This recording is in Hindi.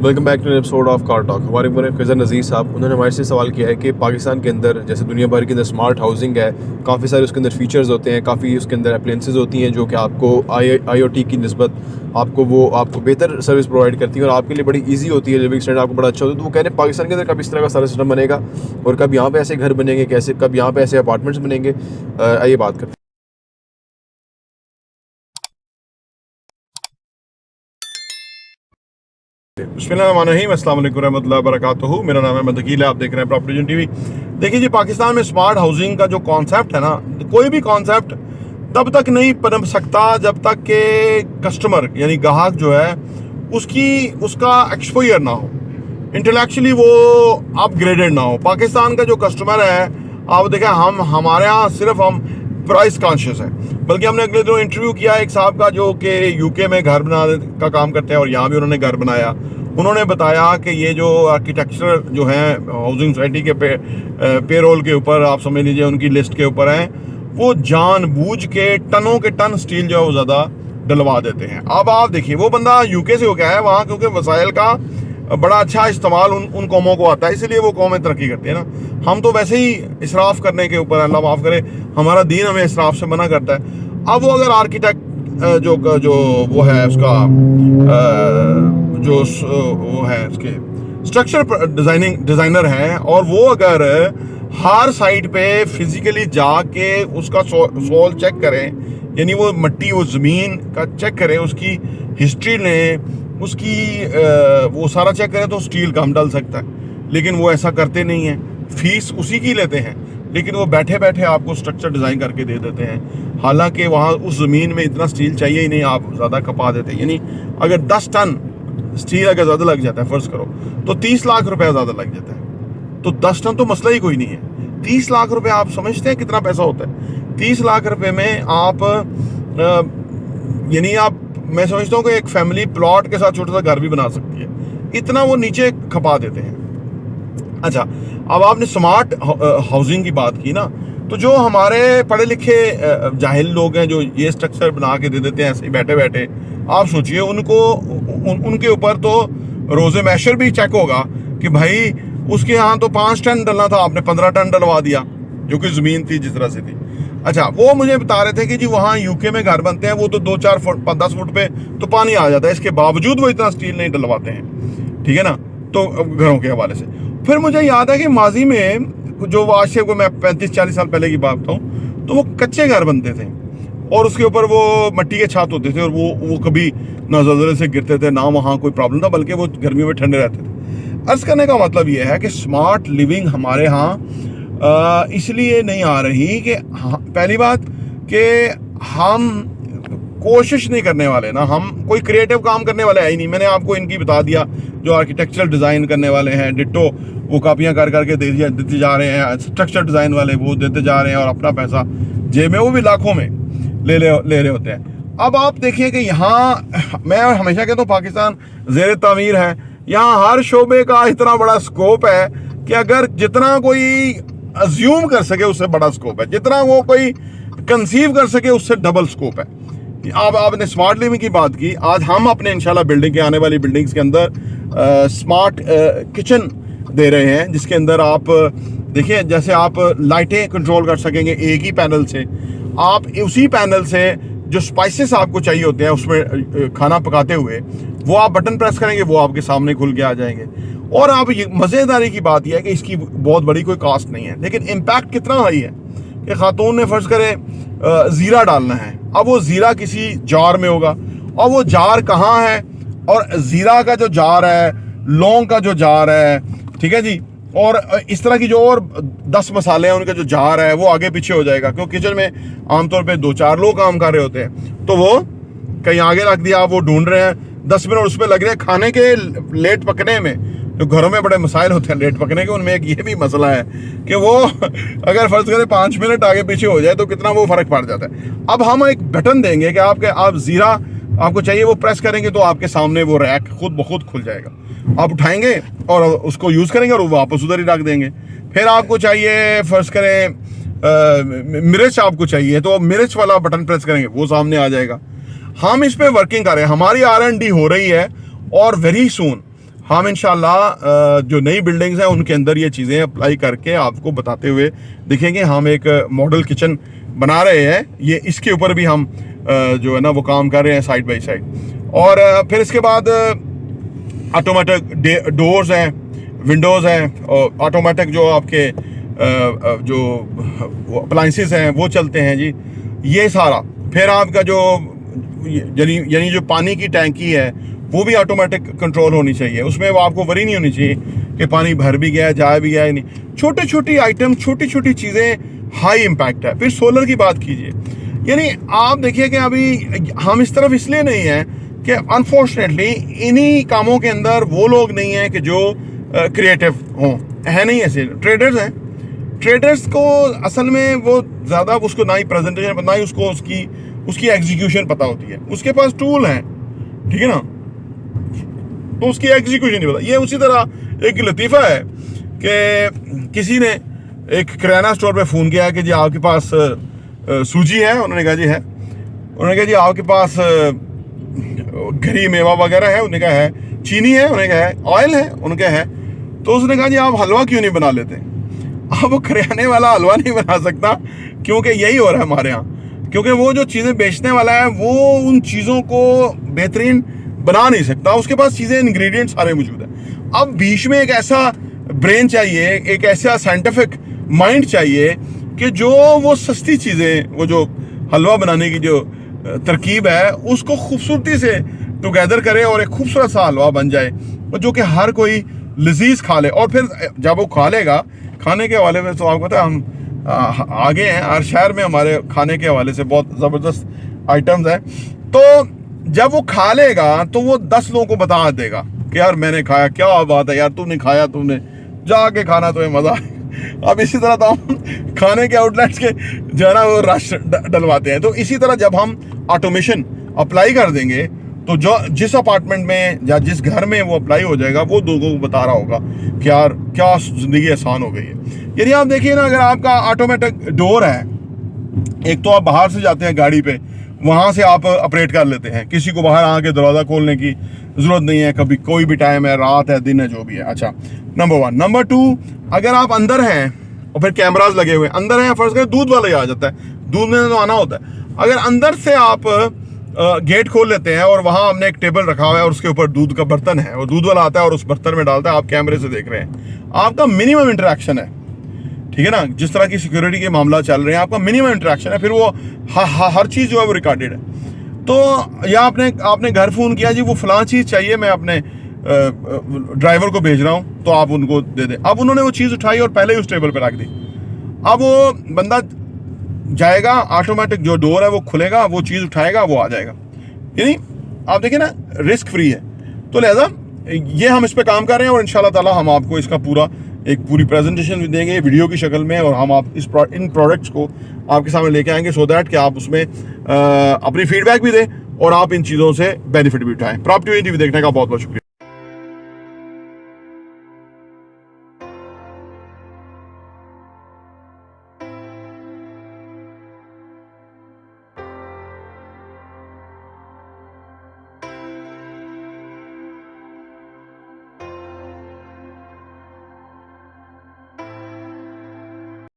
Welcome back to an episode of car talk. हमारे ऊपर खज़र नज़ीर साहब, उन्होंने हमारे से सवाल किया है कि पाकिस्तान के अंदर जैसे दुनिया भर के अंदर स्मार्ट हाउसिंग है, काफ़ी सारे उसके अंदर फीचर्स होते हैं, काफ़ी उसके अंदर अप्लायंसेस होती हैं जो कि आपको IoT की निस्बत आपको बेहतर सर्विस प्रोवाइड करती है और आपके लिए बड़ी ईजी होती है, लिविंग स्टैंडर्ड आपको बड़ा अच्छा होता है। तो वो कह रहे हैं पाकिस्तान के अंदर कब इस तरह का सारा सिस्टम बनेगा और कब यहाँ पर ऐसे घर बनेंगे, कैसे कब यहाँ पर ऐसे अपार्टमेंट्स बनेंगे। आइए बात करते हैं। बिस्मिल्लाहिर्रहमानिर्रहीम, अस्सलाम वालेकुम रहमतुल्लाहि व बरकातुहू। मेरा नाम है मदकील है, आप देख रहे हैं प्रॉपर्टी टीवी। देखिए जी, पाकिस्तान में स्मार्ट हाउसिंग का जो कॉन्सेप्ट है ना, कोई भी कॉन्सेप्ट तब तक नहीं पनप सकता जब तक के कस्टमर यानी ग्राहक जो है उसका एक्सपोजर ना हो, इंटेलेक्चुअली वो अपग्रेडेड ना हो। पाकिस्तान का जो कस्टमर है, आप देखें, हमारे यहाँ सिर्फ हम प्राइस कॉन्शियस है। बल्कि हमने अगले दिनों इंटरव्यू किया एक साहब का जो कि यूके में घर बनाने का काम करते हैं और यहाँ भी उन्होंने घर बनाया। उन्होंने बताया कि ये जो आर्किटेक्चरल जो है हाउसिंग सोसाइटी के पेरोल के ऊपर, आप समझ लीजिए उनकी लिस्ट के ऊपर हैं, वो जानबूझ के टनों के टन स्टील जो है वो ज़्यादा डलवा देते हैं। अब आप देखिए, वो बंदा यूके से होकर आया वहाँ, क्योंकि वसाइल का बड़ा अच्छा इस्तेमाल उन कौमों को आता है, इसलिए वो कौमें तरक्की करती है ना। हम तो वैसे ही इसराफ करने के ऊपर, अल्लाह माफ़ करे, हमारा दीन हमें इसराफ से मना करता है। अब वो अगर आर्किटेक्ट जो वो है उसका वो है उसके स्ट्रक्चर डिज़ाइनर है, और वो अगर हर साइड पे फिजिकली जाके उसका सोल चेक करें, यानी वो मट्टी, वो ज़मीन का चेक करें, उसकी हिस्ट्री लें, उसकी वो सारा चेक करें, तो स्टील कम डल सकता है। लेकिन वो ऐसा करते नहीं हैं, फीस उसी की लेते हैं, लेकिन वो बैठे बैठे आपको स्ट्रक्चर डिज़ाइन करके दे देते हैं। हालांकि वहाँ उस ज़मीन में इतना स्टील चाहिए ही नहीं, आप ज़्यादा खपा देते हैं। यानी अगर 10 टन स्टील अगर ज़्यादा लग जाता है, फ़र्ज़ करो, तो 30 लाख रुपया ज़्यादा लग जाता है। तो 10 टन तो मसला ही कोई नहीं है। 30 लाख रुपये आप समझते हैं कितना पैसा होता है? 30 लाख रुपये में आप यानी आप, मैं समझता हूँ कि एक फैमिली प्लॉट के साथ छोटा सा घर भी बना सकती है, इतना वो नीचे खपा देते हैं। अच्छा, अब आपने स्मार्ट हाउसिंग की बात की ना, तो जो हमारे पढ़े लिखे जाहिल लोग हैं जो ये स्ट्रक्चर बना के दे देते हैं ऐसे ही बैठे बैठे, आप सोचिए उनके ऊपर तो रोज़े मैशर भी चेक होगा कि भाई उसके यहाँ तो 5 टन डलना था, आपने 15 टन डलवा दिया, जो कि ज़मीन थी जिस तरह से थी। अच्छा, वो मुझे बता रहे थे कि जी वहाँ यूके में घर बनते हैं, वो तो 2-4 फुट 10 फुट पे तो पानी आ जाता है, इसके बावजूद वो इतना स्टील नहीं डलवाते हैं, ठीक है ना। तो घरों के हवाले से फिर मुझे याद है कि माजी में जो आज से को मैं 35-40 साल पहले की बात बताऊँ, तो वो कच्चे घर बनते थे और उसके ऊपर वो मट्टी के छत होते थे, और वो कभी ना ज़लज़ले से गिरते थे, ना वहाँ कोई प्रॉब्लम था, बल्कि वो गर्मी में ठंडे रहते थे। अर्ज़ करने का मतलब ये है कि स्मार्ट लिविंग हमारे यहाँ इसलिए नहीं आ रही कि पहली बात कि हम कोशिश नहीं करने वाले ना, हम कोई क्रिएटिव काम करने वाले है ही नहीं। मैंने आपको इनकी बता दिया, जो आर्किटेक्चरल डिज़ाइन करने वाले हैं, डिट्टो वो कापियाँ कर करके देते जा रहे हैं, स्ट्रक्चर डिज़ाइन वाले वो देते जा रहे हैं, और अपना पैसा जेब में, वो भी लाखों में ले रहे होते हैं। अब आप देखिए कि यहाँ मैं हमेशा कहता हूँ पाकिस्तान ज़ेर तामीर है, यहाँ हर शोबे का इतना बड़ा स्कोप है कि अगर जितना कोई अज्यूम कर सके उससे बड़ा स्कोप है, जितना वो कोई कंसीव कर सके उससे डबल स्कोप है। अब आपने स्मार्ट लिविंग की बात की, आज हम अपने इंशाल्लाह बिल्डिंग के आने वाली बिल्डिंग्स के अंदर स्मार्ट किचन दे रहे हैं, जिसके अंदर आप देखिए, जैसे आप लाइटें कंट्रोल कर सकेंगे एक ही पैनल से। आप उसी पैनल से जो स्पाइसेस आपको चाहिए होते हैं उसमें खाना पकाते हुए, वो आप बटन प्रेस करेंगे, वो आपके सामने खुल के आ जाएंगे। और आप ये मज़ेदारी की बात यह है कि इसकी बहुत बड़ी कोई कास्ट नहीं है, लेकिन इम्पैक्ट कितना हाई है कि खातून ने फ़र्ज़ करें ज़ीरा डालना है, अब वो ज़ीरा किसी जार में होगा, और वो जार कहाँ है, और ज़ीरा का जो जार है, लौंग का जो जार है, ठीक है जी, और इस तरह की जो और 10 मसाले हैं उनका जो जार है वो आगे पीछे हो जाएगा, क्योंकि किचन में आमतौर पे 2-4 लोग काम कर रहे होते हैं, तो वो कहीं आगे रख दिया, वो ढूंढ रहे हैं, 10 मिनट उसमें लग रहे हैं खाने के लेट पकने में। जो घरों में बड़े मसाइल होते हैं लेट पकने के, उनमें एक ये भी मसला है कि वो अगर फ़र्ज़ करें 5 मिनट आगे पीछे हो जाए तो कितना वो फ़र्क पड़ जाता है। अब हम एक बटन देंगे कि आप ज़ीरा आपको चाहिए, वो प्रेस करेंगे तो आपके सामने वो रैक खुद ब खुद खुल जाएगा, आप उठाएंगे और उसको यूज़ करेंगे और वो वापस उधर ही रख देंगे। फिर आपको चाहिए फ़र्ज़ करें मिर्च आपको चाहिए, तो मिर्च वाला बटन प्रेस करेंगे, वो सामने आ जाएगा। हम इस पर वर्किंग कर रहे हैं, हमारी R&D हो रही है, और वेरी सून हम इंशाल्लाह जो नई बिल्डिंग्स हैं उनके अंदर ये चीज़ें अप्लाई करके आपको बताते हुए दिखेंगे। हम एक मॉडल किचन बना रहे हैं, ये इसके ऊपर भी हम जो है ना वो काम कर रहे हैं साइड बाय साइड। और फिर इसके बाद ऑटोमेटिक डोर्स हैं, विंडोज़ हैं, और ऑटोमेटिक जो आपके जो अप्लाइंसेस हैं वो चलते हैं जी, ये सारा। फिर आपका जो यानी जो पानी की टैंकी है वो भी ऑटोमेटिक कंट्रोल होनी चाहिए, उसमें वो आपको वरी नहीं होनी चाहिए कि पानी भर भी गया, जा भी गया, नहीं। छोटे छोटी आइटम, छोटी छोटी चीज़ें हाई इम्पैक्ट है। फिर सोलर की बात कीजिए, यानी आप देखिए कि अभी हम इस तरफ इसलिए नहीं हैं कि अनफॉर्चुनेटली इन्हीं कामों के अंदर वो लोग नहीं हैं कि जो क्रिएटिव हों, है नहीं ऐसे। ट्रेडर्स हैं, ट्रेडर्स को असल में वो ज़्यादा उसको ना ही प्रेजेंटेशन, ना ही उसको उसकी एग्जीक्यूशन पता होती है। उसके पास टूल हैं, ठीक है ना, तो उसकी एग्जीक्यूशन नहीं पता। ये उसी तरह एक लतीफ़ा है कि किसी ने एक किराना स्टोर पे फ़ोन किया कि जी आपके पास सूजी है? उन्होंने कहा जी है। उन्होंने कहा जी आपके पास घरी मेवा वगैरह है? उन्होंने कहा है। चीनी है? उन्होंने कहा है। ऑयल है? उन्होंने कहा है। तो उसने कहा जी आप हलवा क्यों नहीं बना लेते? अब वो किराने वाला हलवा नहीं बना सकता, क्योंकि यही हो रहा है हमारे यहाँ, क्योंकि वो जो चीज़ें बेचने वाला है वो उन चीज़ों को बेहतरीन बना नहीं सकता, उसके पास चीज़ें, इंग्रेडिएंट्स सारे मौजूद हैं। अब बीच में एक ऐसा ब्रेन चाहिए, एक ऐसा साइंटिफिक माइंड चाहिए कि जो वो सस्ती चीज़ें, वो जो हलवा बनाने की जो तरकीब है उसको खूबसूरती से टुगेदर करे और एक खूबसूरत सा हलवा बन जाए, और जो कि हर कोई लजीज खा ले। और फिर जब वो खा लेगा, खाने के हवाले में तो आपको पता है हम आगे हैं, हर शहर में हमारे खाने के हवाले से बहुत ज़बरदस्त आइटम्स हैं। तो जब वो खा लेगा तो वो 10 लोगों को बता देगा कि यार मैंने खाया, क्या बात है यार, तूने खाया, तूने जाके खाना, तुम्हें मज़ा आएगा। अब इसी तरह तो हम खाने के आउटलेट्स के जो है ना वो रश डलवाते हैं। तो इसी तरह जब हम ऑटोमेशन अप्लाई कर देंगे तो जो जिस अपार्टमेंट में या जिस घर में वो अप्लाई हो जाएगा वो लोगों को बता रहा होगा कि यार क्या ज़िंदगी आसान हो गई है। यदि आप देखिए ना, अगर आपका ऑटोमेटिक डोर है, एक तो आप बाहर से जाते हैं गाड़ी पे, वहाँ से आप ऑपरेट कर लेते हैं, किसी को बाहर आके दरवाज़ा खोलने की ज़रूरत नहीं है, कभी कोई भी टाइम है, रात है, दिन है, जो भी है। अच्छा, नंबर 1। नंबर 2, अगर आप अंदर हैं और फिर कैमराज लगे हुए अंदर हैं, फर्ज करें दूध वाला ही आ जाता है, दूध में तो आना होता है। अगर अंदर से आप गेट खोल लेते हैं और वहाँ हमने एक टेबल रखा हुआ है और उसके ऊपर दूध का बर्तन है और दूध वाला आता है और उस बर्तन में डालता है, आप कैमरे से देख रहे हैं, आपका मिनिमम इंटरेक्शन है, ठीक है ना। जिस तरह की सिक्योरिटी के मामला चल रहे हैं, आपका मिनिमम इंटरेक्शन है, फिर वो हर चीज़ जो है वो रिकॉर्डेड है। तो या आपने घर फ़ोन किया जी वो फ़लाँ चीज़ चाहिए, मैं अपने ड्राइवर को भेज रहा हूँ, तो आप उनको दे दें। अब उन्होंने वो चीज़ उठाई और पहले ही उस टेबल पर रख दी। अब वो बंदा जाएगा, ऑटोमेटिक जो डोर है वो खुलेगा, वो चीज़ उठाएगा, वो आ जाएगा। यानी आप देखिए ना, रिस्क फ्री है। तो लिहाजा ये हम इस पे काम कर रहे हैं और इंशाल्लाह ताला हम आपको इसका पूरी प्रेजेंटेशन भी देंगे वीडियो की शक्ल में, और हम आप इन प्रोडक्ट्स को आपके सामने लेके आएंगे सो दैट कि आप उसमें अपनी फीडबैक भी दें और आप इन चीज़ों से बेनिफिट भी उठाएं। प्रॉपर्टी टीवी देखने का बहुत बहुत शुक्रिया।